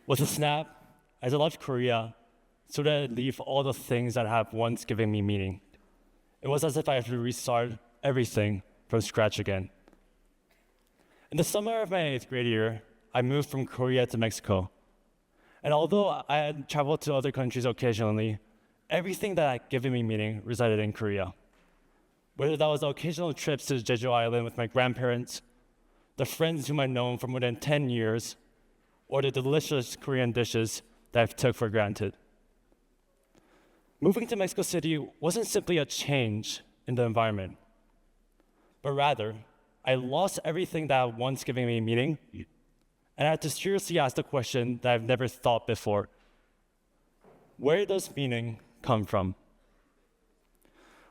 With a snap, as I left Korea, so that I'd leave all the things that have once given me meaning. It was as if I had to restart everything from scratch again. In the summer of my 8th grade year, I moved from Korea to Mexico. And although I had traveled to other countries occasionally, everything that had given me meaning resided in Korea. Whether that was the occasional trips to Jeju Island with my grandparents, the friends whom I'd known for more than 10 years, or the delicious Korean dishes that I've took for granted. Moving to Mexico City wasn't simply a change in the environment, but rather, I lost everything that had once given me meaning, and I had to seriously ask the question that I've never thought before. Where does meaning come from?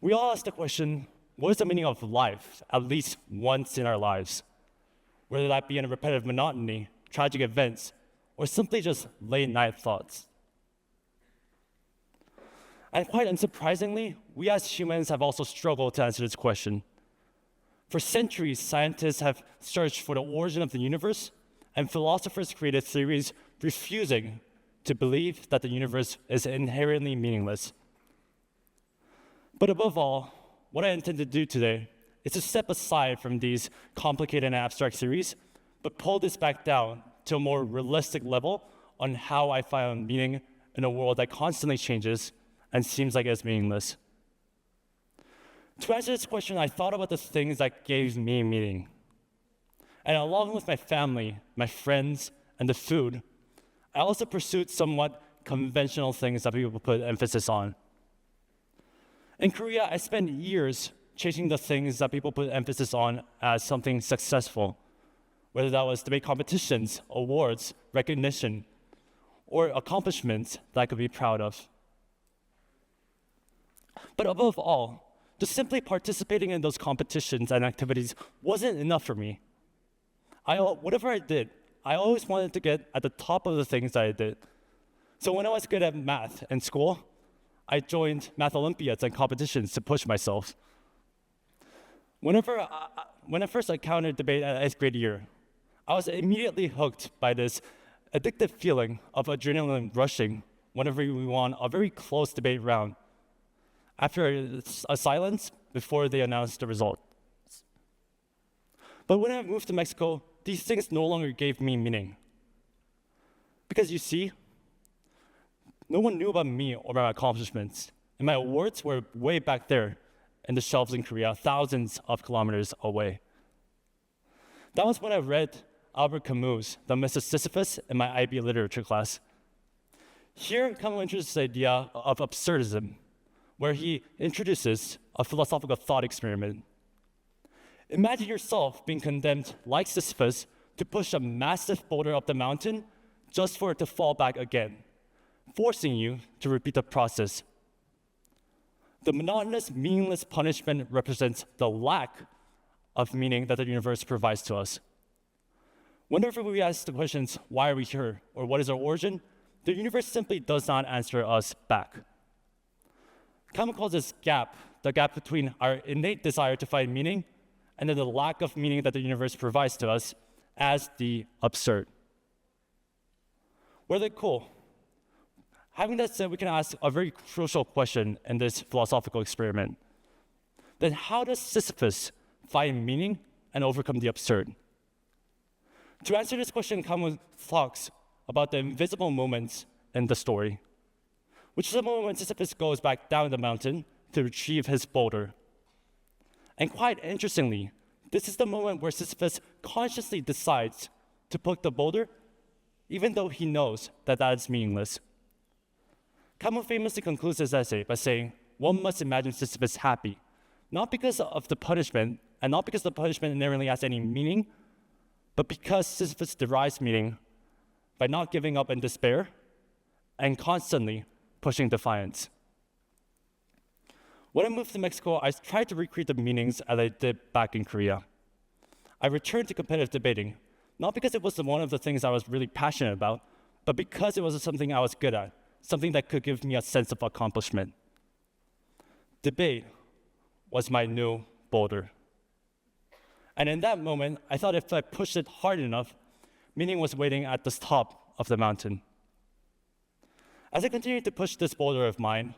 We all ask the question, what is the meaning of life, at least once in our lives? Whether that be in a repetitive monotony, tragic events, or simply just late night thoughts. And quite unsurprisingly, we as humans have also struggled to answer this question. For centuries, scientists have searched for the origin of the universe, and philosophers created theories refusing to believe that the universe is inherently meaningless. But above all, what I intend to do today is to step aside from these complicated and abstract theories, but pull this back down to a more realistic level on how I find meaning in a world that constantly changes and seems like it's meaningless. To answer this question, I thought about the things that gave me meaning. And along with my family, my friends, and the food, I also pursued somewhat conventional things that people put emphasis on. In Korea, I spent years chasing the things that people put emphasis on as something successful, whether that was debate competitions, awards, recognition, or accomplishments that I could be proud of. But above all, just simply participating in those competitions and activities wasn't enough for me. Whatever I did, I always wanted to get at the top of the things that I did. So when I was good at math in school, I joined math Olympiads and competitions to push myself. When I first encountered debate at 8th grade year, I was immediately hooked by this addictive feeling of adrenaline rushing whenever we won a very close debate round, after a silence before they announced the result. But when I moved to Mexico, these things no longer gave me meaning. Because you see, no one knew about me or my accomplishments, and my awards were way back there in the shelves in Korea, thousands of kilometers away. That was when I read Albert Camus, The Myth of Sisyphus, in my IB literature class. Here, Camus introduces the idea of absurdism, where he introduces a philosophical thought experiment. Imagine yourself being condemned, like Sisyphus, to push a massive boulder up the mountain just for it to fall back again, forcing you to repeat the process. The monotonous, meaningless punishment represents the lack of meaning that the universe provides to us. Whenever we ask the questions, why are we here, or what is our origin, the universe simply does not answer us back. Camus calls this gap, the gap between our innate desire to find meaning and then the lack of meaning that the universe provides to us, as the absurd. Really cool. Having that said, we can ask a very crucial question in this philosophical experiment. Then how does Sisyphus find meaning and overcome the absurd? To answer this question, Camus talks about the invisible moments in the story, which is the moment when Sisyphus goes back down the mountain to retrieve his boulder. And quite interestingly, this is the moment where Sisyphus consciously decides to pick the boulder, even though he knows that that is meaningless. Camus famously concludes his essay by saying, one must imagine Sisyphus happy, not because of the punishment, and not because the punishment inherently has any meaning, but because Sisyphus derives meaning by not giving up in despair and constantly pushing defiance. When I moved to Mexico, I tried to recreate the meanings as I did back in Korea. I returned to competitive debating, not because it was one of the things I was really passionate about, but because it was something I was good at, something that could give me a sense of accomplishment. Debate was my new boulder. And in that moment, I thought if I pushed it hard enough, meaning was waiting at the top of the mountain. As I continued to push this boulder of mine,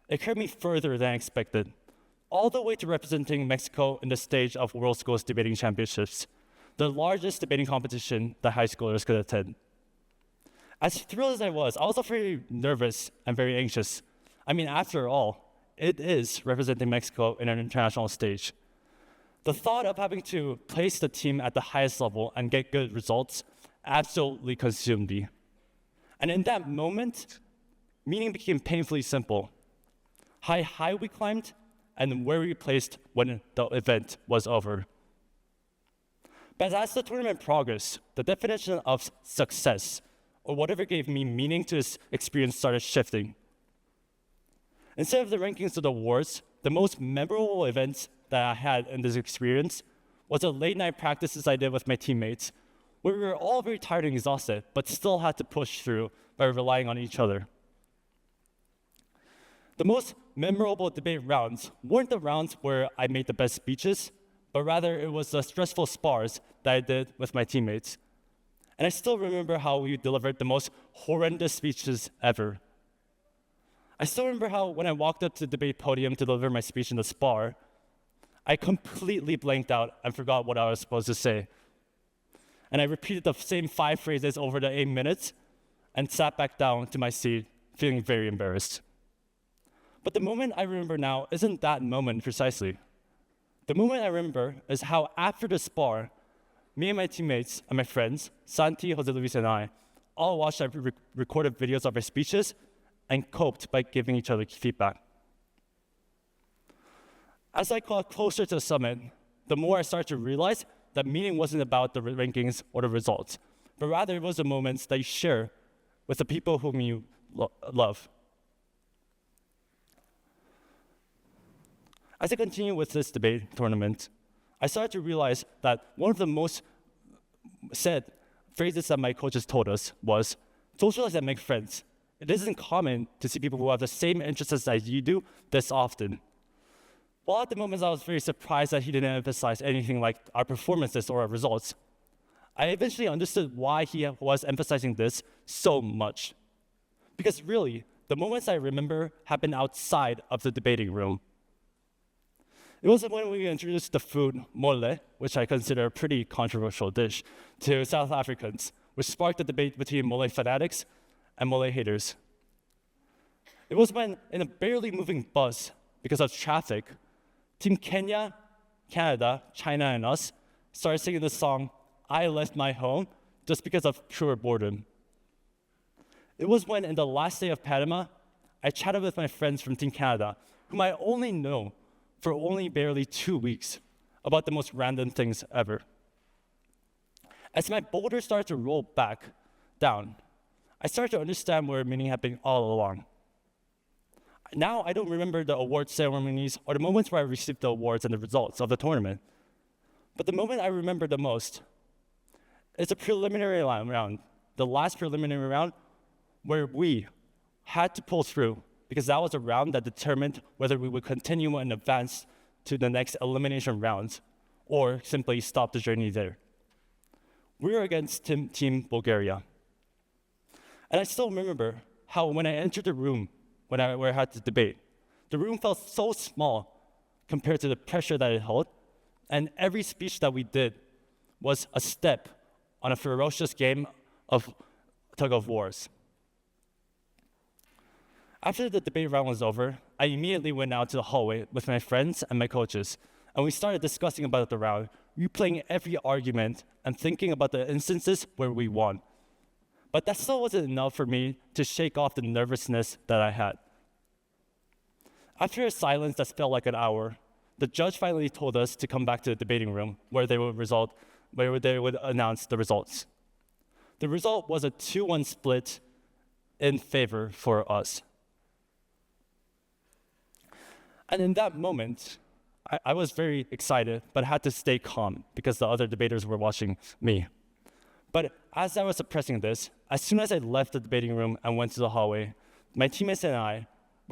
it carried me further than I expected, all the way to representing Mexico in the stage of World Schools Debating Championships, the largest debating competition that high schoolers could attend. As thrilled as I was also very nervous and very anxious. I mean, after all, it is representing Mexico in an international stage. The thought of having to place the team at the highest level and get good results absolutely consumed me. And in that moment, meaning became painfully simple. How high we climbed and where we placed when the event was over. But as the tournament progressed, the definition of success, or whatever gave me meaning to this experience, started shifting. Instead of the rankings of the awards, the most memorable events that I had in this experience was the late night practices I did with my teammates, where we were all very tired and exhausted, but still had to push through by relying on each other. The most memorable debate rounds weren't the rounds where I made the best speeches, but rather it was the stressful spars that I did with my teammates. And I still remember how we delivered the most horrendous speeches ever. I still remember how when I walked up to the debate podium to deliver my speech in the spar, I completely blanked out and forgot what I was supposed to say. And I repeated the same 5 phrases over the 8 minutes and sat back down to my seat, feeling very embarrassed. But the moment I remember now isn't that moment precisely. The moment I remember is how after the spar, me and my teammates and my friends, Santi, Jose Luis, and I, all watched our recorded videos of our speeches and coped by giving each other feedback. As I got closer to the summit, the more I started to realize that meaning wasn't about the rankings or the results, but rather it was the moments that you share with the people whom you love. As I continue with this debate tournament, I started to realize that one of the most said phrases that my coaches told us was, socialize and make friends. It isn't common to see people who have the same interests as you do this often. While at the moment I was very surprised that he didn't emphasize anything like our performances or our results, I eventually understood why he was emphasizing this so much. Because really, the moments I remember happened outside of the debating room. It was when we introduced the food mole, which I consider a pretty controversial dish, to South Africans, which sparked a debate between mole fanatics and mole haters. It was when, in a barely moving bus because of traffic, Team Kenya, Canada, China, and us started singing the song, I Left My Home, just because of pure boredom. It was when, in the last day of Panama, I chatted with my friends from Team Canada, whom I only know for only barely 2 weeks, about the most random things ever. As my boulder started to roll back down, I started to understand where meaning had been all along. Now I don't remember the award ceremonies or the moments where I received the awards and the results of the tournament. But the moment I remember the most is the preliminary round, the last preliminary round where we had to pull through, because that was a round that determined whether we would continue and advance to the next elimination rounds or simply stop the journey there. We were against Team Bulgaria. And I still remember how when I entered the room, where I had to debate, the room felt so small compared to the pressure that it held, and every speech that we did was a step on a ferocious game of tug-of-wars. After the debate round was over, I immediately went out to the hallway with my friends and my coaches, and we started discussing about the round, replaying every argument and thinking about the instances where we won. But that still wasn't enough for me to shake off the nervousness that I had. After a silence that felt like an hour, the judge finally told us to come back to the debating room where they would announce the results. The result was a 2-1 split in favor for us. And in that moment, I was very excited, but had to stay calm because the other debaters were watching me. But as I was suppressing this, as soon as I left the debating room and went to the hallway, my teammates and I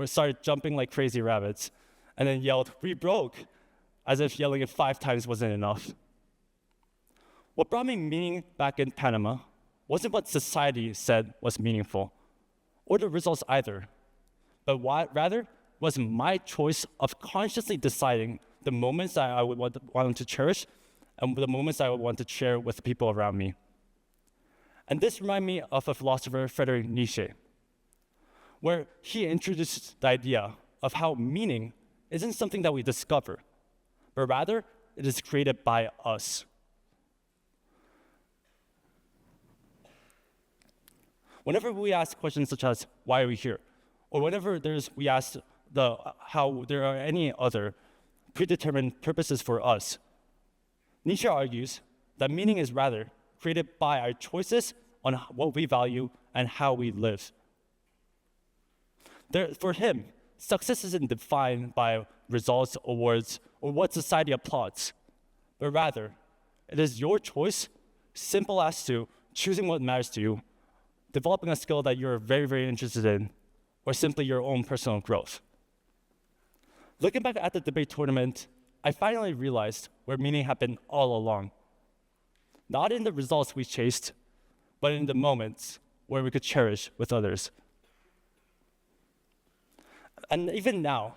started jumping like crazy rabbits and then yelled, "We broke," as if yelling it 5 times wasn't enough. What brought me meaning back in Panama wasn't what society said was meaningful, or the results either, but rather was my choice of consciously deciding the moments that I would want to cherish and the moments I would want to share with the people around me. And this reminded me of a philosopher, Friedrich Nietzsche, where he introduced the idea of how meaning isn't something that we discover, but rather it is created by us. Whenever we ask questions such as, why are we here? Or whenever we ask how there are any other predetermined purposes for us, Nietzsche argues that meaning is rather created by our choices on what we value and how we live. For him, success isn't defined by results, awards, or what society applauds, but rather, it is your choice, simple as to choosing what matters to you, developing a skill that you're very, very interested in, or simply your own personal growth. Looking back at the debate tournament, I finally realized where meaning had been all along. Not in the results we chased, but in the moments where we could cherish with others. And even now,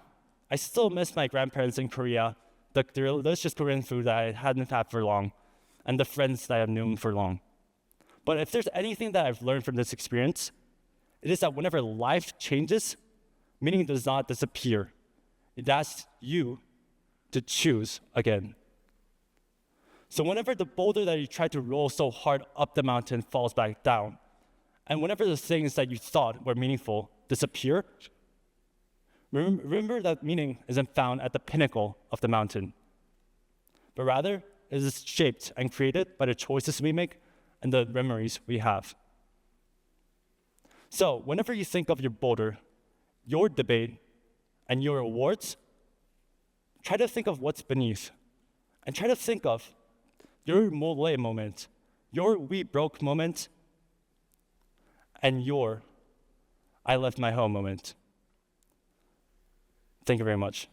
I still miss my grandparents in Korea, the delicious Korean food that I hadn't had for long, and the friends that I've known for long. But if there's anything that I've learned from this experience, it is that whenever life changes, meaning does not disappear. It asks you to choose again. So whenever the boulder that you tried to roll so hard up the mountain falls back down, and whenever the things that you thought were meaningful disappear, remember that meaning isn't found at the pinnacle of the mountain, but rather it is shaped and created by the choices we make and the memories we have. So whenever you think of your boulder, your debate, and your awards, try to think of what's beneath, and try to think of your mole moment, your we broke moment, and your I left my home moment. Thank you very much.